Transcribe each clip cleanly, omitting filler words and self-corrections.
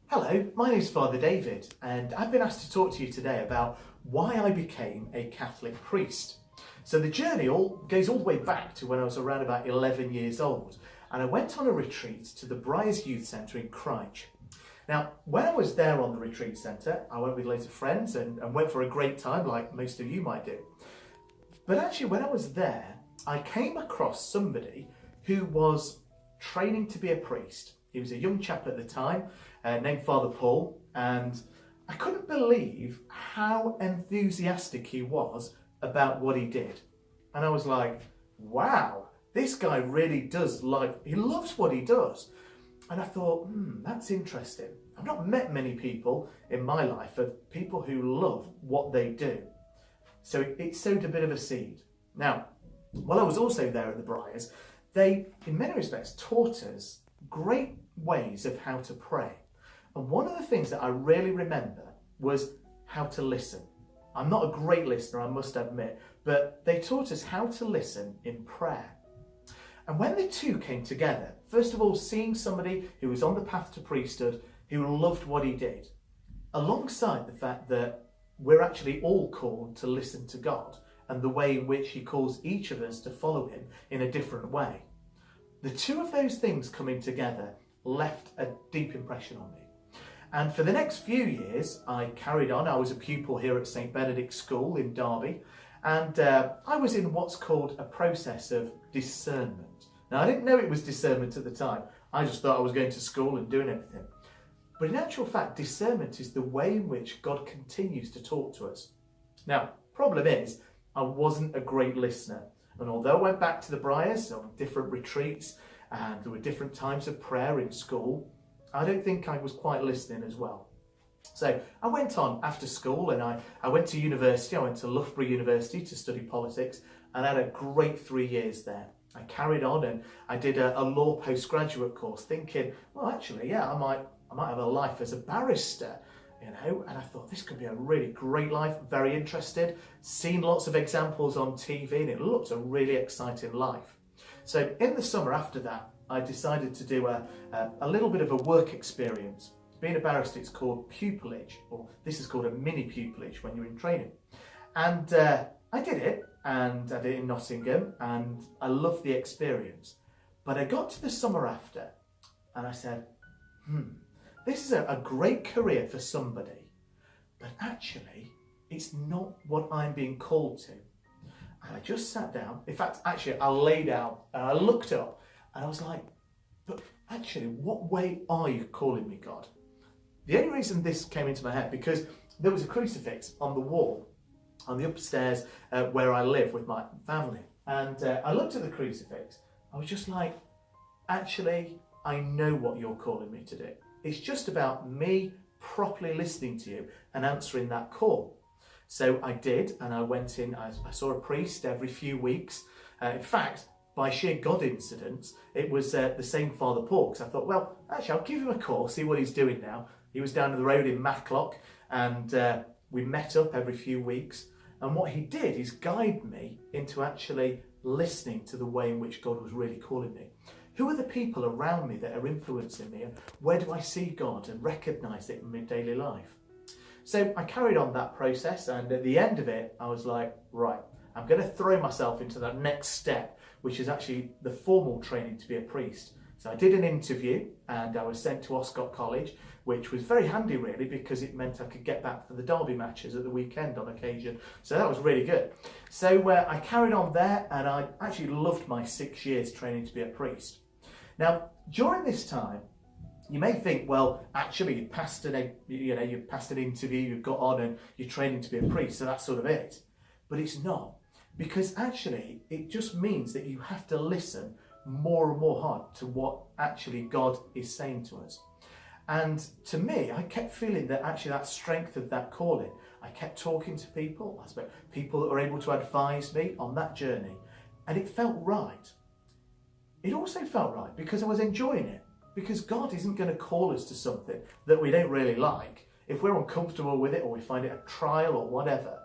Hello, my name is Father David, and I've been asked to talk to you today about why I became a Catholic priest. So the journey goes all the way back to when I was around about 11 years old, and I went on a retreat to the Briars Youth Centre in Cryche. Now, when I was there on the retreat centre, I went with loads of friends and went for a great time, like most of you might do. But actually, when I was there, I came across somebody who was training to be a priest. He was a young chap at the time, named Father Paul, and I couldn't believe how enthusiastic he was about what he did. And I was like, wow, this guy really he loves what he does. And I thought, that's interesting. I've not met many people in my life of people who love what they do. So it sowed a bit of a seed. Now, while I was also there at the Briars, they, in many respects, taught us great ways of how to pray. And one of the things that I really remember was how to listen. I'm not a great listener, I must admit, but they taught us how to listen in prayer. And when the two came together, first of all, seeing somebody who was on the path to priesthood, who loved what he did, alongside the fact that we're actually all called to listen to God and the way in which he calls each of us to follow him in a different way. The two of those things coming together left a deep impression on me. And for the next few years, I carried on. I was a pupil here at St Benedict's School in Derby, and I was in what's called a process of discernment. Now, I didn't know it was discernment at the time. I just thought I was going to school and doing everything. But in actual fact, discernment is the way in which God continues to talk to us. Now, problem is, I wasn't a great listener. And although I went back to the Briars on different retreats, and there were different times of prayer in school, I don't think I was quite listening as well. So I went on after school and I went to university. I went to Loughborough University to study politics and I had a great 3 years there. I carried on and I did a law postgraduate course thinking, well, actually, yeah, I might have a life as a barrister, and I thought this could be a really great life, very interested, seen lots of examples on TV and it looked a really exciting life. So in the summer after that, I decided to do a little bit of a work experience. Being a barrister, it's called pupillage, or this is called a mini pupillage when you're in training. And I did it, and I did it in Nottingham, and I loved the experience. But I got to the summer after, and I said, this is a great career for somebody, but actually, it's not what I'm being called to. And I just sat down. In fact, actually, I lay down, and I looked up, and I was like, but actually, what way are you calling me, God? The only reason this came into my head, because there was a crucifix on the wall, on the upstairs where I live with my family. And I looked at the crucifix. I was just like, actually, I know what you're calling me to do. It's just about me properly listening to you and answering that call. So I did, and I went in, I saw a priest every few weeks. In fact, by sheer God incidents, it was the same Father Paul, because I thought, well, actually, I'll give him a call, see what he's doing now. He was down the road in Matlock, and we met up every few weeks. And what he did is guide me into actually listening to the way in which God was really calling me. Who are the people around me that are influencing me, and where do I see God and recognise it in my daily life? So I carried on that process, and at the end of it, I was like, right, I'm going to throw myself into that next step, which is actually the formal training to be a priest. So I did an interview and I was sent to Oscott College, which was very handy really because it meant I could get back for the Derby matches at the weekend on occasion. So that was really good. So I carried on there and I actually loved my 6 years training to be a priest. Now, during this time, you may think, well, actually you passed an interview, you've got on and you're training to be a priest, so that's sort of it. But it's not. Because actually, it just means that you have to listen more and more hard to what actually God is saying to us. And to me, I kept feeling that actually that strength of that calling, I kept talking to people, I spoke people that were able to advise me on that journey, and it felt right. It also felt right because I was enjoying it, because God isn't going to call us to something that we don't really like. If we're uncomfortable with it or we find it a trial or whatever,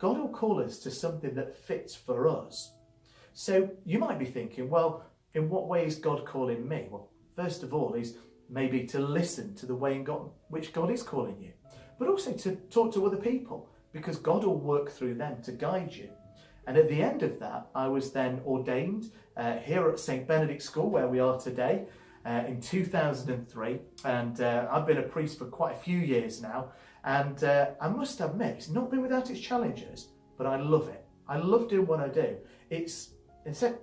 God will call us to something that fits for us. So you might be thinking, well, in what way is God calling me? Well, first of all, he's maybe to listen to the way in which God is calling you, but also to talk to other people, because God will work through them to guide you. And at the end of that, I was then ordained here at St. Benedict School, where we are today, in 2003. And I've been a priest for quite a few years now. And I must admit, it's not been without its challenges, but I love it. I love doing what I do. It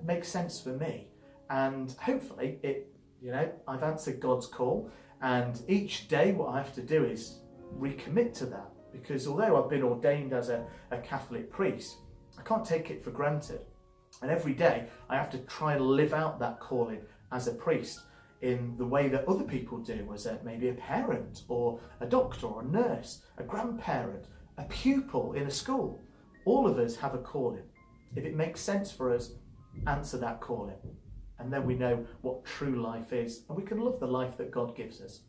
makes sense for me. And hopefully, I've answered God's call. And each day, what I have to do is recommit to that. Because although I've been ordained as a Catholic priest, I can't take it for granted. And every day I have to try and live out that calling as a priest in the way that other people do, as maybe a parent or a doctor or a nurse, a grandparent, a pupil in a school. All of us have a calling. If it makes sense for us, answer that calling. And then we know what true life is, and we can love the life that God gives us.